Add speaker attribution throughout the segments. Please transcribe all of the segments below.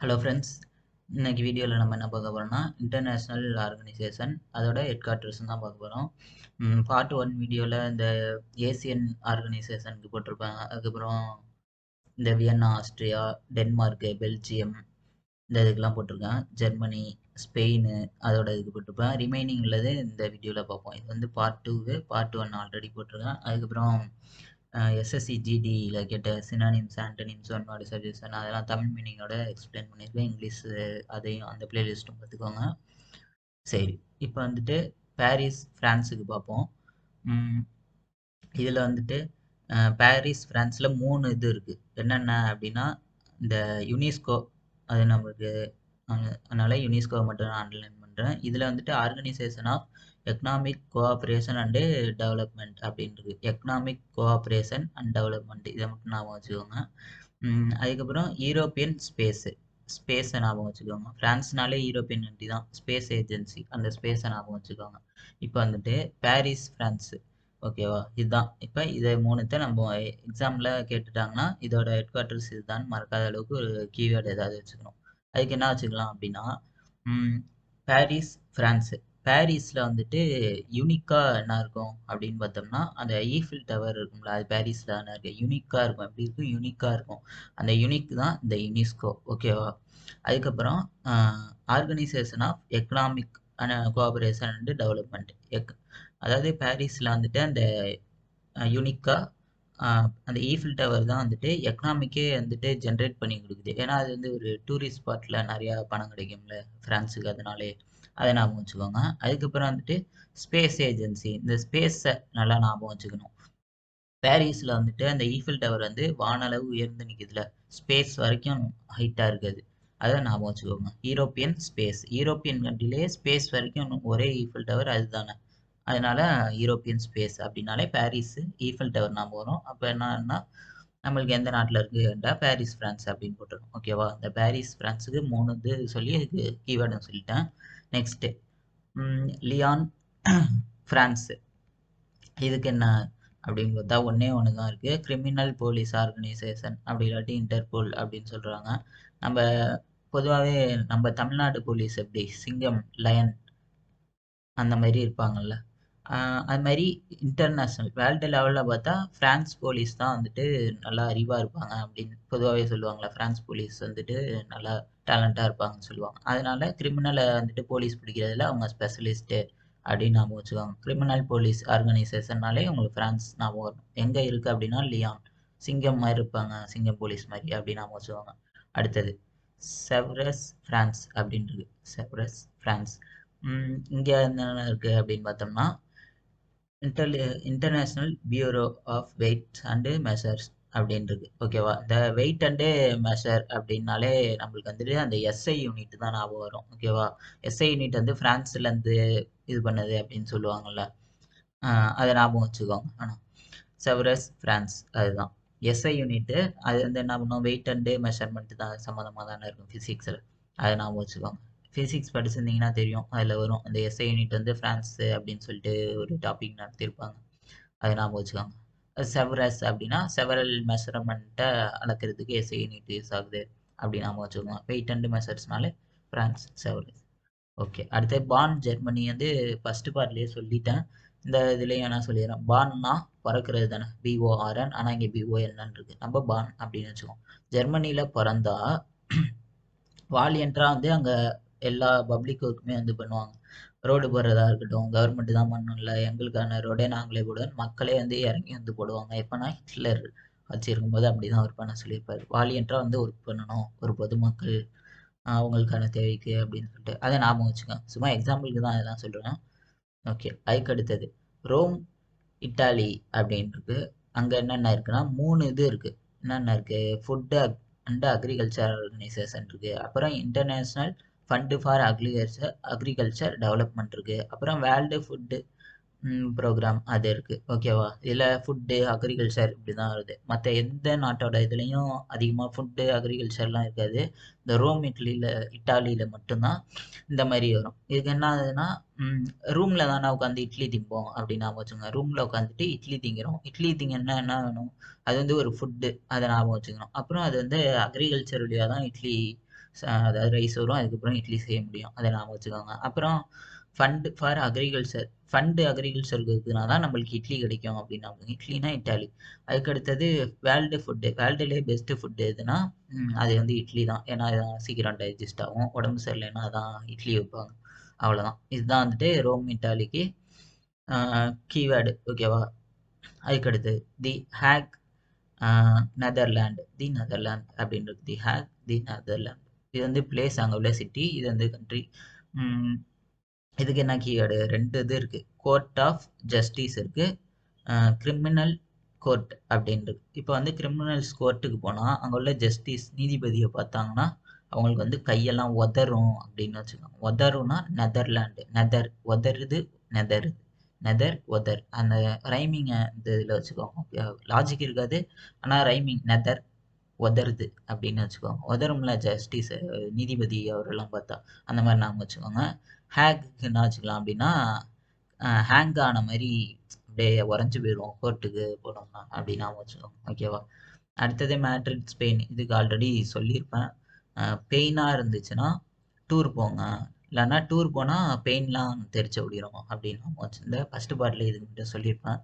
Speaker 1: Hello friends, இன்னைக்கு வீடியோவில் நம்ம என்ன பார்க்க போகிறோம்னா இன்டர்நேஷ்னல் ஆர்கனைசேஷன் அதோட ஹெட் குவார்ட்டர்ஸ் தான் பார்க்க போகிறோம். பார்ட் 1 வீடியோவில் இந்த ஏசியன் ஆர்கனைசேஷனுக்கு போட்டிருப்பாங்க. அதுக்கப்புறம் இந்த வியன்னா, ஆஸ்திரியா, டென்மார்க்கு, பெல்ஜியம் இந்த இதுக்கெல்லாம் போட்டிருக்கேன். ஜெர்மனி, ஸ்பெயின் அதோட இதுக்கு போட்டிருப்பேன். ரிமைனிங் உள்ளது இந்த வீடியோவில் பார்ப்போம். இது வந்து பார்ட் 2, பார்ட் 1 ஆல்ரெடி போட்டிருக்கேன். அதுக்கப்புறம் எஸ்எஸ்சி ஜிடியில் கேட்ட synonyms, antonyms, one word suggestion அதெல்லாம் தமிழ் மீனிங்கோட எக்ஸ்பிளைன் பண்ணியிருக்கேன். இங்கிலீஷ் அதையும் அந்த பிளேலிஸ்ட்டும் பார்த்துக்கோங்க. சரி, இப்போ வந்துட்டு பாரிஸ் ஃப்ரான்ஸுக்கு பார்ப்போம். இதில் வந்துட்டு பாரிஸ் ஃப்ரான்ஸில் 3 இது இருக்குது. என்னென்ன அப்படின்னா இந்த யுனெஸ்கோ, அது நம்மளுக்கு அதனால் யுனெஸ்கோவை மட்டும் நான் அண்டர்லைன் பண்ணுறேன். இதில் வந்துட்டு organisation of economic cooperation and development அப்படின்றது. எக்கனாமிக் கோஆப்ரேஷன் அண்ட் டெவலப்மெண்ட் இதை மட்டும் ஞாபகம் வச்சுக்கோங்க. அதுக்கப்புறம் யூரோப்பியன் ஸ்பேஸை ஞாபகம் வச்சுக்கோங்க. ஃப்ரான்ஸ்னாலே யூரோப்பியன் கண்ட்ரி தான். ஸ்பேஸ் ஏஜென்சி, அந்த ஸ்பேஸை ஞாபகம் வச்சுக்கோங்க. இப்போ வந்துட்டு பாரிஸ் ஃப்ரான்ஸு, ஓகேவா? இதுதான். இப்போ இதை 3த்தை நம்ம எக்ஸாமில் கேட்டுட்டாங்கன்னா இதோட ஹெட் குவார்ட்டர்ஸ் இதுதான் மறக்காத அளவுக்கு ஒரு கீவேர்டு ஏதாவது வச்சுக்கணும். அதுக்கு என்ன வச்சுக்கலாம் அப்படின்னா பாரிஸ் ஃப்ரான்ஸு. பாரிஸில் வந்துட்டு யூனிக்காக என்ன இருக்கும் அப்படின்னு பார்த்தோம்னா அந்த ஈஃபில் டவர் இருக்கும்ல, அது பாரிஸில் தானே இருக்குது. யூனிக்காக இருக்கும். எப்படி இருக்கும்? யூனிக்காக இருக்கும். அந்த யூனிக் தான் இந்த யுனெஸ்கோ, ஓகேவா? அதுக்கப்புறம் organisation of economic cooperation and development. அதாவது பாரிஸில் வந்துட்டு அந்த யூனிக்காக அந்த ஈஃபில் டவர் தான் வந்துட்டு எக்கனாமிக்கே வந்துட்டு ஜென்ரேட் பண்ணி கொடுக்குது. ஏன்னா அது வந்து ஒரு டூரிஸ்ட் ஸ்பாட்டில் நிறையா பணம் கிடைக்கும்ல ஃப்ரான்ஸுக்கு, அதனாலே அதை ஞாபகம் வச்சுக்கோங்க. அதுக்கப்புறம் வந்துட்டு ஸ்பேஸ் ஏஜென்சி, இந்த ஸ்பேஸை நல்லா ஞாபகம் வச்சுக்கணும். பாரிஸில் வந்துட்டு அந்த ஈஃபில் டவர் வந்து வானளவு உயர்ந்து நிற்குதுல, ஸ்பேஸ் வரைக்கும் ஹைட்டாக இருக்குது. அதை ஞாபகம் வச்சுக்கோங்க. யூரோப்பியன் ஸ்பேஸ், யூரோப்பியன் கண்ட்ரிலே ஸ்பேஸ் வரைக்கும் ஒரே ஈஃபில் டவர் அதுதானே. அதனால யூரோப்பியன் ஸ்பேஸ் அப்படின்னாலே பாரிஸ் ஈஃபில் டவர் ஞாபகம் வரும். அப்போ என்னன்னா நம்மளுக்கு எந்த நாட்டில் இருக்குன்றா பாரிஸ் ஃப்ரான்ஸ் அப்படின்னு போட்டுருக்கோம், ஓகேவா? இந்த பாரிஸ் ஃப்ரான்ஸுக்கு 3 இது சொல்லி இதுக்கு கீவேர்டும் சொல்லிட்டேன். Next Lyon France. இதுக்கு என்ன அப்படின்னு பார்த்தா ஒன்றே தான் இருக்குது. கிரிமினல் போலீஸ் ஆர்கனைசேஷன், அப்படி இல்லாட்டி இன்டர்போல் அப்படின்னு சொல்கிறாங்க. நம்ம பொதுவாகவே நம்ம தமிழ்நாடு போலீஸ் எப்படி சிங்கம், லயன் அந்த மாதிரி இருப்பாங்கல்ல, அது மாதிரி இன்டர்நேஷ்னல் வேர்ல்டு லெவலில் பார்த்தா ஃப்ரான்ஸ் போலீஸ் தான் வந்துட்டு நல்லா அறிவாக இருப்பாங்க அப்படின்னு பொதுவாகவே சொல்லுவாங்களே. ஃப்ரான்ஸ் போலீஸ் வந்துட்டு நல்லா டேலண்ட்டாக இருப்பாங்கன்னு சொல்லுவாங்க. அதனால கிரிமினலை வந்துட்டு போலீஸ் பிடிக்கிறதுல அவங்க ஸ்பெஷலிஸ்ட்டு அப்படின்னு ஞாபகம் வச்சுக்கோங்க. கிரிமினல் போலீஸ் ஆர்கனைசேஷன்னாலே உங்களுக்கு ஃப்ரான்ஸ் ஞாபகம் வரும். எங்கே இருக்குது அப்படின்னா லியான், சிங்கம் மாதிரி இருப்பாங்க, சிங்கம் போலீஸ் மாதிரி அப்படின்னு ஞாபகம் வச்சுக்கோங்க. அடுத்தது செவ்ரஸ் ஃப்ரான்ஸ் அப்படின்றது. செவ்ரஸ் ஃப்ரான்ஸ் இங்கே என்னென்ன இருக்குது அப்படின்னு பார்த்தோம்னா international bureau of weight and measures அப்படின்றது, ஓகேவா? இந்த வெயிட் அண்டு மெஷர் அப்படின்னாலே நம்மளுக்கு வந்துட்டு அந்த எஸ்ஐ யூனிட் தான் ஞாபகம் வரும், ஓகேவா? எஸ்ஐ யூனிட் வந்து ஃப்ரான்ஸ்லேருந்து இது பண்ணது அப்படின்னு சொல்லுவாங்கள்ல, அதை ஞாபகம் வச்சுக்கோங்க. ஆனால் செவரஸ் ஃப்ரான்ஸ் அதுதான் எஸ்ஐ யூனிட்டு. அது வந்து என்ன பண்ணும், வெயிட் அண்டு மெஷர்மெண்ட் தான் சம்மந்தமாக தானே இருக்கும் ஃபிசிக்ஸில். அதை ஞாபகம் வச்சுக்கோங்க. ஃபிசிக்ஸ் படிச்சிருந்தீங்கன்னா தெரியும், அதில் வரும் அந்த எஸ்ஐ யூனிட் வந்து ஃப்ரான்ஸு அப்படின்னு சொல்லிட்டு ஒரு டாபிக் நடத்தியிருப்பாங்க. அதை ஞாபகம் வச்சுக்கோங்க. செவரஸ் அப்படின்னா செவரல் மெஷர்மெண்ட்டை அளக்கிறதுக்கு எஸ்ஐ யூனிட் யூஸ் ஆகுது அப்படின்னு ஞாபகம் வச்சுக்கோங்க. வெயிட் அண்டு மெஷர்ஸ்னாலே ஃப்ரான்ஸ், செவரஸ். ஓகே, அடுத்து பான் ஜெர்மனி வந்து ஃபஸ்ட்டு பார்ட்லேயே சொல்லிட்டேன். இந்த இதுலேயும் என்ன சொல்லிடுறேன், பான்னா பிறக்கிறது தானே, பிஓஆர்என். ஆனால் இங்கே பிஓஎல்னு இருக்குது. நம்ம பான் அப்படின்னு வச்சுக்கோம். ஜெர்மனியில் பிறந்தா வாலியன்ட்ரா வந்து அங்கே எல்லா பப்ளிக் ஒர்க்குமே வந்து பண்ணுவாங்க. ரோடு போடுறதா இருக்கட்டும், கவர்மெண்ட் தான் பண்ணணும்ல, எங்களுக்கான ரோடே நாங்களே போடுவோம், மக்களே வந்து இறங்கி வந்து போடுவாங்க. எப்போனா ஹிட்லர் ஆட்சி இருக்கும்போது அப்படி தான் ஒர்க் பண்ண சொல்லியிருப்பார். வாலியன்ட்ரா வந்து ஒர்க் பண்ணணும் ஒரு பொதுமக்கள் அவங்களுக்கான தேவைக்கு அப்படின்னு சொல்லிட்டு. அதை ஞாபகம் வச்சுக்கோங்க. சும்மா எக்ஸாம்பிளுக்கு தான் அதெல்லாம் சொல்கிறேன். ஓகே, அதுக்கு அடுத்தது ரோம், இட்டாலி அப்படின்றது. அங்கே என்னென்ன இருக்குன்னா 3 இது இருக்குது. என்னென்ன இருக்குது, ஃபுட்டு அண்ட் அக்ரிகல்ச்சர் ஆர்கனைசேஷன் இருக்குது. அப்புறம் international fund for agriculture development இருக்குது. அப்புறம் வேர்ல்டு ஃபுட்டு ப்ரோக்ராம் அது இருக்குது, ஓகேவா? இதில் ஃபுட்டு அக்ரிகல்ச்சர் இப்படி தான் வருது. மற்ற எந்த நாட்டோட இதுலேயும் அதிகமாக ஃபுட்டு அக்ரிகல்ச்சர்லாம் இருக்காது. இந்த ரோம் இட்டாலியில் மட்டும்தான் இந்த மாதிரி வரும். இதுக்கு என்ன ஆகுதுன்னா ரூமில் தானே உட்காந்து இட்லி திம்போம் அப்படின்னு ஞாபகம் வச்சுக்கோங்க. ரூமில் உட்காந்துட்டு இட்லி திங்கிறோம். இட்லி திங்கன்னா என்ன வேணும், அது வந்து ஒரு ஃபுட்டு, அதை ஞாபகம் வச்சுக்கணும். அப்புறம் அது வந்து அக்ரிகல்ச்சர் வழியாக தான் இட்லி அதாவது ரைஸ் வரும், அதுக்கப்புறம் இட்லி செய்ய முடியும். அதை ஞாபகம் வச்சுக்கோங்க. அப்புறம் ஃபண்டு ஃபார் அக்ரிகல்ச்சர். ஃபண்டு அக்ரிகல்ச்சருக்கு இருக்குனா தான் நம்மளுக்கு இட்லி கிடைக்கும் அப்படின்னா, இட்லினா இட்டாலி. அதுக்கு அடுத்தது வேர்ல்டு ஃபுட்டு. வேர்ல்டுலேயே பெஸ்ட்டு ஃபுட்டு எதுனா அது வந்து இட்லி தான். ஏன்னா இதான் சீக்கிரம் டைஜஸ்ட் ஆகும். உடம்பு சரியில்லைன்னா அதான் இட்லி வைப்பாங்க. அவ்வளோதான். இதுதான் வந்துட்டு ரோம் இட்டாலிக்கு கீவேர்டு. ஓகேவா? அதுக்கடுத்து தி ஹேக் நெதர்லாண்ட். தி நெதர்லாண்ட் அப்படின்றது தி ஹேக் தி நெதர்லாண்ட். இது வந்து பிளேஸ், அங்கே உள்ள சிட்டி. இது வந்து கண்ட்ரி. இதுக்கு என்ன கீவேர்டு? ரெண்டு இது இருக்கு. கோர்ட் ஆஃப் ஜஸ்டிஸ் இருக்கு, கிரிமினல் கோர்ட் அப்படின்றது. இப்போ வந்து கிரிமினல்ஸ் கோர்ட்டுக்கு போனால் அங்கே உள்ள ஜஸ்டிஸ் நீதிபதியை பார்த்தாங்கன்னா அவங்களுக்கு வந்து கையெல்லாம் உதறும் அப்படின்னு வச்சுக்கோங்க. உதறும்னா நெதர்லாண்டு. நெதர் உதறுது, நெதர் நெதர் உதர். அந்த ரைமிங்கை இந்த இதில் வச்சுக்கோங்க. லாஜிக் இருக்காது, ஆனால் ரைமிங் நெதர் உதருது அப்படின்னு வச்சுக்கோங்க. உதரும்ல ஜஸ்டிஸ் நீதிபதி அவரெல்லாம் பார்த்தா அந்த மாதிரி நாம வச்சுக்கோங்க. ஹேக்கு என்ன வச்சுக்கலாம் அப்படின்னா ஹேங் ஆன மாதிரி அப்படியே உறைஞ்சு போயிடும் கோர்ட்டுக்கு போனோம்னா அப்படி நாம வச்சுக்கோங்க. ஓகேவா? அடுத்தது மேட்ரிட் ஸ்பெயின். இதுக்கு ஆல்ரெடி சொல்லியிருப்பேன். பெயினாக இருந்துச்சுன்னா டூர் போங்க, இல்லைன்னா டூர் போனால் பெயின்லாம் தெரிச்சு ஓடிடும் அப்படின்னு நாம வச்சுருந்தேன். ஃபஸ்ட்டு பார்ட்டில் இது மட்டும் சொல்லியிருப்பேன்.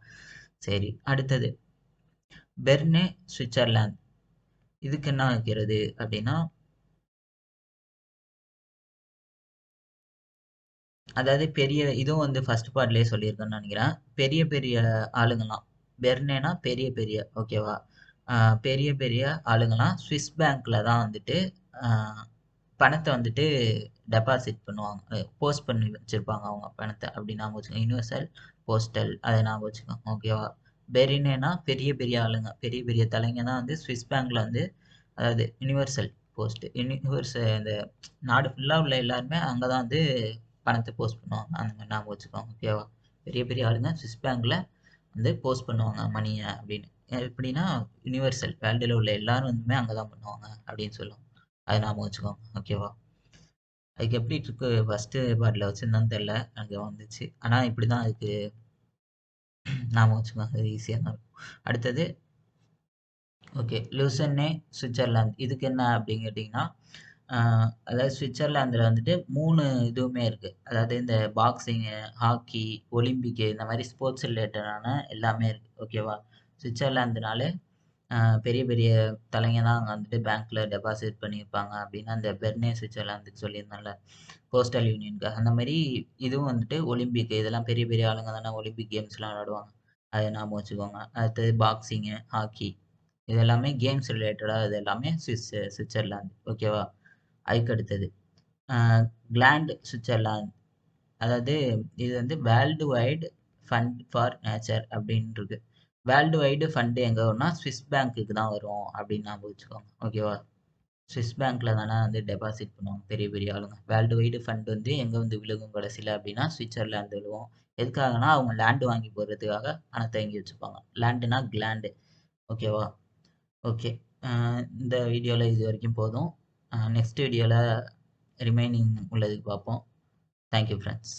Speaker 1: சரி, அடுத்தது பெர்னே சுவிட்சர்லாந்து. இதுக்கு என்ன வைக்கிறது அப்படின்னா, அதாவது பெரிய இதுவும் வந்து ஃபர்ஸ்ட் பார்ட்லயே சொல்லியிருக்கேன்னு நினைக்கிறேன். பெரிய பெரிய ஆளுங்கலாம், பெர்னேனா பெரிய பெரிய, ஓகேவா? பெரிய பெரிய ஆளுங்கலாம் ஸ்விஸ் பேங்க்ல தான் வந்துட்டு பணத்தை வந்துட்டு டெபாசிட் பண்ணுவாங்க, போஸ்ட் பண்ணி வச்சிருப்பாங்க அவங்க பணத்தை. அப்படி ஞாபகம் வச்சுக்கோங்க. யூனிவர்சல் போஸ்டல், அதை ஞாபகம் வச்சுக்கோங்க. ஓகேவா? பெரினேனா பெரிய பெரிய ஆளுங்க, பெரிய பெரிய தலைங்க தான் வந்து ஸ்விஸ் பேங்க்ல வந்து, அதாவது யூனிவர்சல் போஸ்ட், இந்த நாடு ஃபுல்லாக உள்ள எல்லாருமே அங்கே தான் வந்து பணத்தை போஸ்ட் பண்ணுவாங்க. அந்த மாதிரி ஞாபகம் வச்சுக்கோங்க. ஓகேவா? பெரிய பெரிய ஆளுங்க ஸ்விஸ் பேங்க்ல வந்து போஸ்ட் பண்ணுவாங்க மணியை அப்படின்னு. எப்படின்னா யூனிவர்சல், வேர்ல்டில் உள்ள எல்லாரும் வந்துமே அங்கே தான் பண்ணுவாங்க அப்படின்னு சொல்லுவாங்க. அதை ஞாபகம் வச்சுக்கோங்க. ஓகேவா? அதுக்கு எப்படி இருக்கு ஃபர்ஸ்ட் பார்ட்ல வச்சிருந்தான்னு தெரியல, அங்கே வந்துச்சு. ஆனால் இப்படி தான் அதுக்கு ஞாபகம் வச்சுக்கோங்க. அது ஈஸியாக தான் இருக்கும். அடுத்தது ஓகே, லுசன்னே சுவிட்சர்லாந்து. இதுக்கு என்ன அப்படின்னு கேட்டிங்கன்னா, அதாவது சுவிட்சர்லாந்தில் வந்துட்டு 3 இதுவுமே இருக்குது. அதாவது இந்த பாக்ஸிங்கு, ஹாக்கி, ஒலிம்பிக்கு, இந்த மாதிரி ஸ்போர்ட்ஸ் ரிலேட்டடான எல்லாமே இருக்குது. ஓகேவா? சுவிட்சர்லாந்துனாலே பெரிய பெரிய தலைங்க தான் அங்கே வந்துட்டு பேங்க்கில் டெபாசிட் பண்ணியிருப்பாங்க அப்படின்னு அந்த பெர்னே சுவிட்சர்லாந்துக்கு சொல்லியிருந்தேன்ல, போஸ்டல் யூனியனுக்கு. அந்த மாதிரி இதுவும் வந்துட்டு ஒலிம்பிக், இதெல்லாம் பெரிய பெரிய ஆளுங்க தானே ஒலிம்பிக் கேம்ஸ்லாம் விளையாடுவாங்க. அதை ஞாபகம் வச்சுக்கோங்க. அடுத்தது பாக்ஸிங்கு, ஹாக்கி, இது எல்லாமே கேம்ஸ் ரிலேட்டடாக, இது எல்லாமே சுவிட்சர்லாந்து. ஓகேவா? அதுக்கு அடுத்தது கிளாண்ட் சுவிட்சர்லாந்து. அதாவது இது வந்து world wide fund for nature அப்படின்னு இருக்கு. வேர்ல்டு வைடு ஃபண்டு எங்கே வரும்னா ஸ்விஸ் பேங்க்குக்கு தான் வரும் அப்படின்னு ஞாபகம் வச்சுக்கோங்க. ஓகேவா? ஸ்விஸ் பேங்க்ல தானே வந்து டெபாசிட் பண்ணுவாங்க பெரிய பெரிய ஆளுங்க. வேர்ல்டு வைடு ஃபண்ட் வந்து எங்கே வந்து விழுகும் கடைசியில் அப்படின்னா சுவிட்சர்லாந்து விழுவும். எதுக்காகனா அவங்க லேண்டு வாங்கி போடுறதுக்காக பணத்தை வாங்கி வச்சுப்பாங்க. லேண்டுனா கிளாண்டு. ஓகேவா? ஓகே. இந்த வீடியோவில் இது வரைக்கும் போதும். நெக்ஸ்ட் வீடியோவில் ரிமைனிங் உள்ளதுக்கு பார்ப்போம். Thank you friends.